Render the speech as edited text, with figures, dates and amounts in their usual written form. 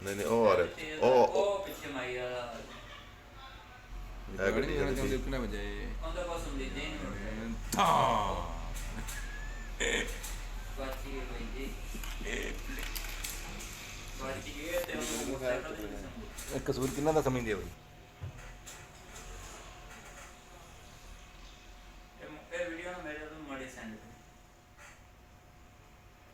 ਨਹੀਂ ਨਹੀਂ ਉਹ ਆ ਰਿਹਾ ਉਹ ਪਿੱਛੇ ਮਾਈ ਵਾਲਾ ਗੱਡੀ ਨਹੀਂ ਆਣਾ ਚਾਹੁੰਦੇ ਕਿੰਨਾ ਵਜੇ ਉਹਦਾ ਬਸ ਹੁੰਦੀ ਨਹੀਂ ਤਾਂ ਬਾਕੀ ਬਈ ਜੀ ਬਾਕੀ ਇਹ ਤੇ ਉਹ ਮੋਟਰਸਾਈਕਲ ਕਸੂਰ ਕਿੰਨਾ ਦਾ ਸਮਝਦੇ ਹੋ ਇਹ ਵੀਡੀਓ ਨਾ ਮੇਰੇ